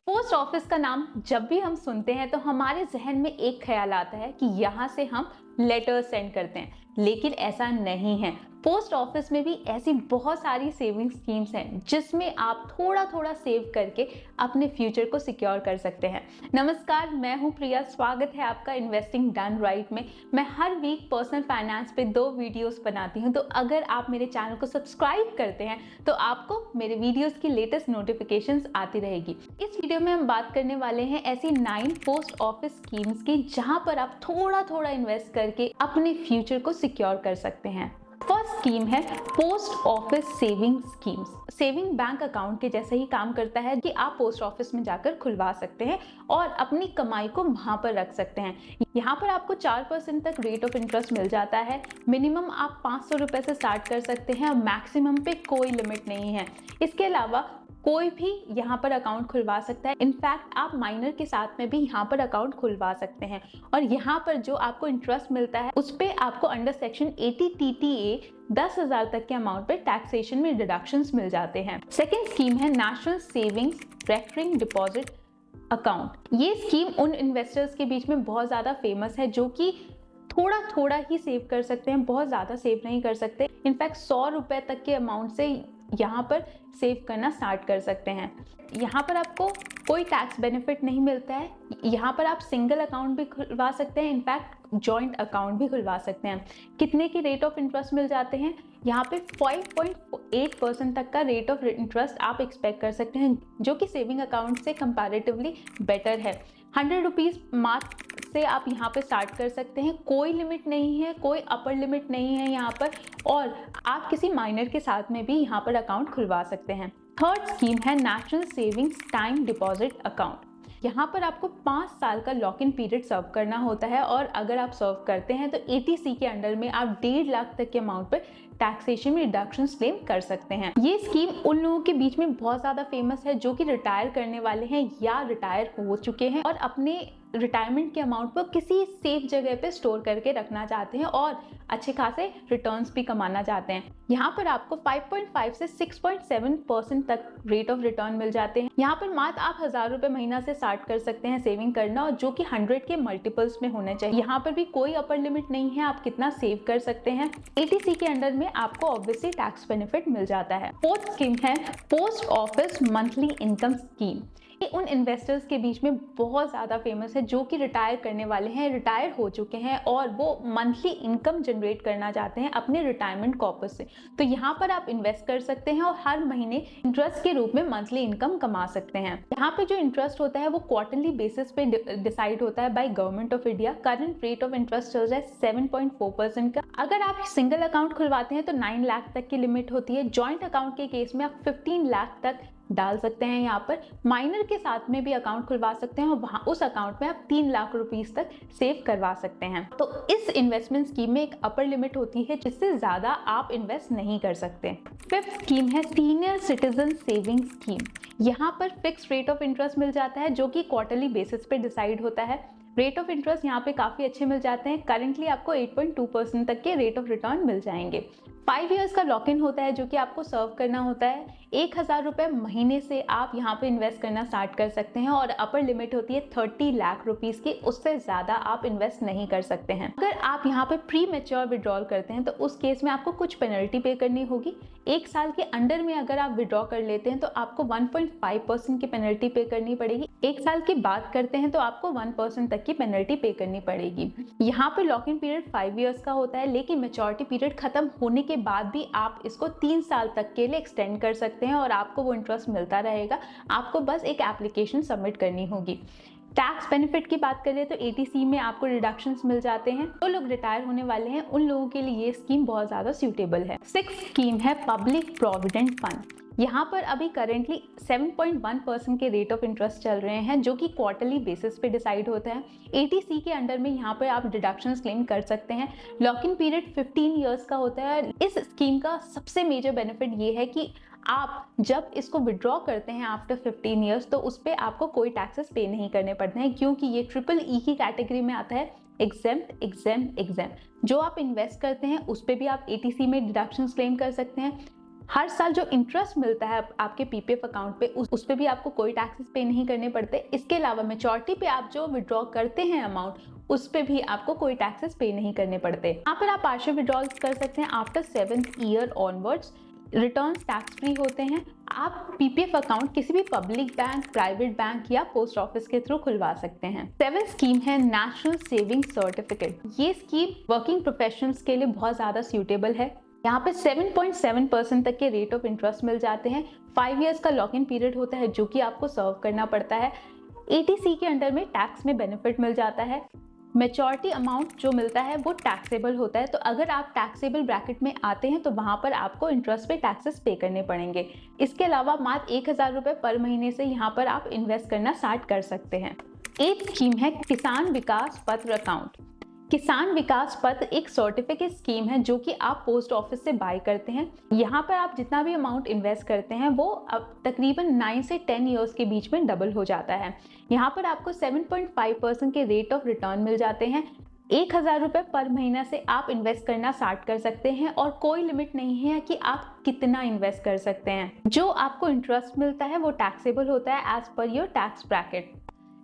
Post office का नाम जब भी हम सुनते हैं तो हमारे जहन में एक ख्याल आता है कि यहाँ से हम लेटर सेंड करते हैं, लेकिन ऐसा नहीं है। पोस्ट ऑफिस में भी ऐसी बहुत सारी सेविंग स्कीम्स हैं जिसमें आप थोड़ा थोड़ा सेव करके अपने फ्यूचर को सिक्योर कर सकते हैं। नमस्कार, मैं हूं प्रिया। स्वागत है आपका इन्वेस्टिंग डन राइट में। मैं हर वीक पर्सनल फाइनेंस पे 2 वीडियोस बनाती हूं, तो अगर आप मेरे चैनल को सब्सक्राइब करते हैं तो आपको मेरे वीडियोस की लेटेस्ट नोटिफिकेशंस आती रहेगी। इस वीडियो में हम बात करने वाले हैं ऐसी 9 पोस्ट ऑफिस स्कीम्स की जहां पर आप थोड़ा थोड़ा इन्वेस्ट करके अपने फ्यूचर को सिक्योर कर सकते हैं। फर्स्ट स्कीम है post office saving schemes. Saving bank account के जैसे ही काम करता है कि आप पोस्ट ऑफिस में जाकर खुलवा सकते हैं और अपनी कमाई को वहां पर रख सकते हैं। यहाँ पर आपको 4% तक रेट ऑफ इंटरेस्ट मिल जाता है। मिनिमम आप 500 रुपए से स्टार्ट कर सकते हैं और मैक्सिमम पे कोई लिमिट नहीं है। इसके अलावा कोई भी यहाँ पर अकाउंट खुलवा सकता है। इनफैक्ट आप माइनर के साथ में भी यहाँ पर अकाउंट खुलवा सकते हैं और यहाँ पर जो आपको इंटरेस्ट मिलता है उस पे आपको अंडर सेक्शन 80 TTA 10,000 तक के अमाउंट पे टैक्सेशन में डिडक्शंस मिल जाते हैं। सेकेंड स्कीम है national savings recurring deposit account. ये स्कीम उन इन्वेस्टर्स के बीच में बहुत ज़्यादा फेमस है जो कि थोड़ा थोड़ा ही सेव कर सकते हैं, बहुत ज़्यादा सेव नहीं कर सकते। इनफैक्ट 100 रुपए तक के अमाउंट से यहाँ पर सेव करना स्टार्ट कर सकते हैं। यहाँ पर आपको कोई टैक्स बेनिफिट नहीं मिलता है। यहाँ पर आप सिंगल अकाउंट भी खुलवा सकते हैं, इनफैक्ट जॉइंट अकाउंट भी खुलवा सकते हैं। कितने की रेट ऑफ इंटरेस्ट मिल जाते हैं? यहाँ पे 5.8% तक का रेट ऑफ इंटरेस्ट आप एक्सपेक्ट कर सकते हैं, जो कि सेविंग अकाउंट से कंपैरेटिवली बेटर है। 100 रुपीज़ मात्र से आप यहाँ पे स्टार्ट कर सकते हैं। कोई लिमिट नहीं है, कोई अपर लिमिट नहीं है यहाँ पर, और आप किसी माइनर के साथ में भी यहाँ पर अकाउंट खुलवा सकते हैं। थर्ड स्कीम है national savings time deposit account. यहाँ पर आपको 5 साल का लॉक इन पीरियड सर्व करना होता है और अगर आप सर्व करते हैं तो ATC के अंडर में आप 1.5 लाख तक के अमाउंट पर टैक्सेशन में डिडक्शन क्लेम कर सकते हैं। ये स्कीम उन लोगों के बीच में बहुत ज़्यादा फेमस है जो कि रिटायर करने वाले हैं या रिटायर हो चुके हैं और अपने रिटायरमेंट के अमाउंट को किसी सेफ जगह पे स्टोर करके रखना चाहते हैं और अच्छे खासे रिटर्न्स भी कमाना चाहते हैं। यहाँ पर आपको 5.5 से 6.7% तक रेट ऑफ रिटर्न मिल जाते हैं। यहाँ पर मात्र आप 1000 रुपए महीना से स्टार्ट कर सकते हैं सेविंग करना, और जो कि 100 के मल्टीपल्स में होने चाहिए। यहाँ पर भी कोई अपर लिमिट नहीं है, आप कितना सेव कर सकते हैं। ATC के अंडर में आपको ऑब्वियसली टैक्स बेनिफिट मिल जाता है। फोर्थ स्कीम है post office monthly income scheme. ये उन इन्वेस्टर्स के बीच में बहुत ज़्यादा फेमस है जो कि रिटायर करने वाले हैं, रिटायर हो चुके हैं और वो मंथली इनकम जनरेट करना चाहते हैं अपने रिटायरमेंट कॉर्पस से। तो यहाँ पर आप इन्वेस्ट कर सकते हैं और हर महीने इंटरेस्ट के रूप में मंथली इनकम कमा सकते हैं। यहाँ पे जो इंटरेस्ट होता है वो क्वार्टरली बेसिस पे डिसाइड होता है by government of India. Current rate of interest चल रहा है 7.4% का। अगर आप सिंगल अकाउंट खुलवाते हैं तो 9 लाख तक की लिमिट होती है। जॉइंट अकाउंट के केस में आप 15 लाख तक डाल सकते हैं। यहाँ पर माइनर के साथ में भी अकाउंट खुलवा सकते हैं और वहाँ उस अकाउंट में आप 3 लाख रुपीस तक सेव करवा सकते हैं। तो इस इन्वेस्टमेंट स्कीम में एक अपर लिमिट होती है जिससे ज़्यादा आप इन्वेस्ट नहीं कर सकते। फिफ्थ स्कीम है सीनियर सिटीजन सेविंग स्कीम। यहाँ पर फिक्स रेट ऑफ इंटरेस्ट मिल जाता है जो कि क्वार्टरली बेसिस पे डिसाइड होता है। रेट ऑफ इंटरेस्ट यहाँ पे काफ़ी अच्छे मिल जाते हैं। करेंटली आपको 8.2% तक के रेट ऑफ रिटर्न मिल जाएंगे। 5 इयर्स का लॉक इन होता है जो कि आपको सर्व करना होता है। 1000 रुपये महीने से आप यहाँ पे इन्वेस्ट करना स्टार्ट कर सकते हैं और अपर लिमिट होती है 30 लाख रुपीस की। उससे ज़्यादा आप इन्वेस्ट नहीं कर सकते हैं। अगर आप यहाँ पे प्री मैच्योर विड्रॉल करते हैं तो उस केस में आपको कुछ पेनल्टी पे करनी होगी। 1 साल के अंडर में अगर आप विड्रॉ कर लेते हैं तो आपको 1.5% की पेनल्टी पे करनी पड़ेगी। 1 साल की बात करते हैं तो आपको 1% तक की पेनल्टी पे करनी पड़ेगी। यहाँ पे लॉक इन पीरियड 5 इयर्स का होता है, लेकिन मैच्योरिटी पीरियड खत्म होने के बाद भी आप इसको 3 साल तक के लिए एक्सटेंड कर सकते हैं और आपको वो इंटरेस्ट मिलता रहेगा। आपको बस एक एप्लीकेशन सबमिट करनी होगी। टैक्स बेनिफिट की बात करें तो ATC में आपको रिडक्शंस मिल जाते हैं। जो लोग रिटायर होने वाले हैं उन लोगों के लिए ये स्कीम बहुत ज़्यादा सूटेबल है। 6th स्कीम है पब्लिक प्रोविडेंट फंड। यहाँ पर अभी करेंटली 7.1% के रेट ऑफ इंटरेस्ट चल रहे हैं जो कि क्वार्टरली बेसिस पे डिसाइड होता है। ATC के अंडर में यहाँ पर आप डिडक्शंस क्लेम कर सकते हैं। लॉक इन पीरियड 15 इयर्स का होता है। इस स्कीम का सबसे मेजर बेनिफिट ये है कि आप जब इसको विड्रॉ करते हैं आफ्टर 15 इयर्स तो उस पर आपको कोई टैक्सेस पे नहीं करने पड़ते हैं, क्योंकि ये EEE की कैटेगरी में आता है। एग्जेम्प्ट जो आप इन्वेस्ट करते हैं उस पर भी आप ATC में डिडक्शंस क्लेम कर सकते हैं। हर साल जो इंटरेस्ट मिलता है आपके पीपीएफ अकाउंट पे उस पे भी आपको कोई टैक्सेस पे नहीं करने पड़ते। इसके अलावा मैच्योरिटी पे आप जो विड्रॉ करते हैं अमाउंट, उस पे भी आपको कोई टैक्सेस पे नहीं करने पड़ते। यहाँ पर आप पार्शियल विड्रॉल कर सकते हैं after 7th year onwards. Return tax free होते हैं। आप पीपीएफ अकाउंट किसी भी पब्लिक बैंक, प्राइवेट बैंक या पोस्ट ऑफिस के थ्रू खुलवा सकते हैं। 7th स्कीम है नेशनल सेविंग सर्टिफिकेट। ये स्कीम वर्किंग प्रोफेशनल्स के लिए बहुत ज्यादा सूटेबल है। यहाँ पे 7.7% तक के रेट ऑफ इंटरेस्ट मिल जाते हैं। 5 इयर्स का लॉक इन पीरियड होता है जो कि आपको सर्व करना पड़ता है। एटीसी के अंडर में टैक्स में बेनिफिट मिल जाता है। मैच्योरिटी अमाउंट जो मिलता है वो टैक्सेबल होता है, तो अगर आप टैक्सेबल ब्रैकेट में आते हैं तो वहाँ पर आपको इंटरेस्ट पे टैक्सेस पे करने पड़ेंगे। इसके अलावा मात्र 1000 रुपये पर महीने से यहाँ पर आप इन्वेस्ट करना स्टार्ट कर सकते हैं। 8th स्कीम है किसान विकास पत्र अकाउंट। किसान विकास पत्र एक सर्टिफिकेट स्कीम है जो कि आप पोस्ट ऑफिस से बाय करते हैं। यहाँ पर आप जितना भी अमाउंट इन्वेस्ट करते हैं वो अब तकरीबन 9 से 10 इयर्स के बीच में डबल हो जाता है। यहाँ पर आपको 7.5% के रेट ऑफ रिटर्न मिल जाते हैं। 1000 रुपये पर महीना से आप इन्वेस्ट करना स्टार्ट कर सकते हैं और कोई लिमिट नहीं है कि आप कितना इन्वेस्ट कर सकते हैं। जो आपको इंटरेस्ट मिलता है वो टैक्सेबल होता है as per your tax bracket.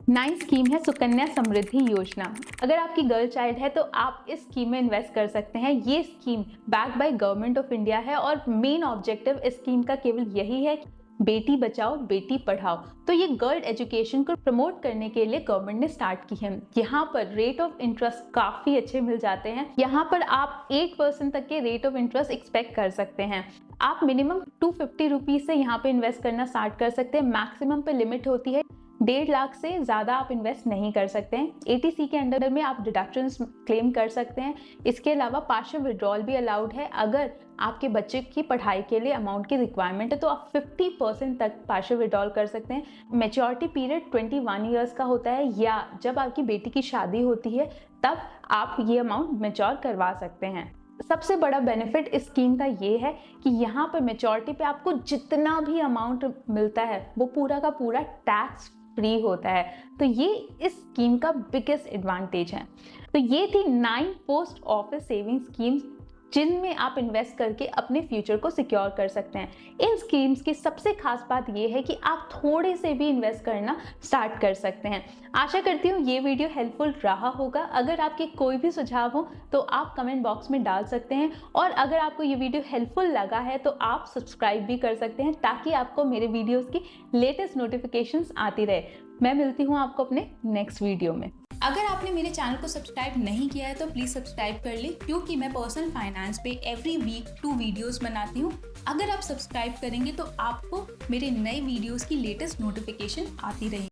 9th scheme है सुकन्या समृद्धि योजना। अगर आपकी गर्ल चाइल्ड है तो आप इस स्कीम में इन्वेस्ट कर सकते हैं। ये scheme backed by government of India है और मेन ऑब्जेक्टिव इस स्कीम का केवल यही है कि बेटी बचाओ बेटी पढ़ाओ। तो ये गर्ल एजुकेशन को प्रमोट करने के लिए गवर्नमेंट ने स्टार्ट की है। यहाँ पर रेट ऑफ इंटरेस्ट काफ़ी अच्छे मिल जाते हैं। यहाँ पर आप 8% तक के रेट ऑफ इंटरेस्ट एक्सपेक्ट कर सकते हैं। आप मिनिमम 250 रुपीज़ से यहाँ पे इन्वेस्ट करना स्टार्ट कर सकते हैं। मैक्सिमम पे लिमिट होती है 1.5 लाख से ज़्यादा आप इन्वेस्ट नहीं कर सकते हैं। एटीसी के अंडर में आप डिडक्शंस क्लेम कर सकते हैं। इसके अलावा पार्शियल विड्रॉल भी अलाउड है। अगर आपके बच्चे की पढ़ाई के लिए अमाउंट की रिक्वायरमेंट है तो आप 50% तक पार्शियल विड्रॉल कर सकते हैं। मैच्योरिटी पीरियड 21 ईयर्स का होता है, या जब आपकी बेटी की शादी होती है तब आप ये अमाउंट मैच्योर करवा सकते हैं। सबसे बड़ा बेनिफिट इस स्कीम का ये है कि यहाँ पर मैच्योरिटी पे आपको जितना भी अमाउंट मिलता है वो पूरा का पूरा टैक्स फ्री होता है। तो ये इस स्कीम का बिगेस्ट एडवांटेज है। तो ये थी 9 पोस्ट ऑफिस सेविंग स्कीम्स जिनमें आप इन्वेस्ट करके अपने फ्यूचर को सिक्योर कर सकते हैं। इन स्कीम्स की सबसे खास बात ये है कि आप थोड़े से भी इन्वेस्ट करना स्टार्ट कर सकते हैं। आशा करती हूँ ये वीडियो हेल्पफुल रहा होगा। अगर आपके कोई भी सुझाव हो तो आप कमेंट बॉक्स में डाल सकते हैं, और अगर आपको ये वीडियो हेल्पफुल लगा है तो आप सब्सक्राइब भी कर सकते हैं ताकि आपको मेरे वीडियोज़ की लेटेस्ट नोटिफिकेशंस आती रहे। मैं मिलती हूँ आपको अपने नेक्स्ट वीडियो में। अगर आपने मेरे चैनल को सब्सक्राइब नहीं किया है तो प्लीज़ सब्सक्राइब कर ले, क्योंकि मैं पर्सनल फाइनेंस पे एवरी वीक 2 वीडियोस बनाती हूँ। अगर आप सब्सक्राइब करेंगे तो आपको मेरे नए वीडियोस की लेटेस्ट नोटिफिकेशन आती रहेगी।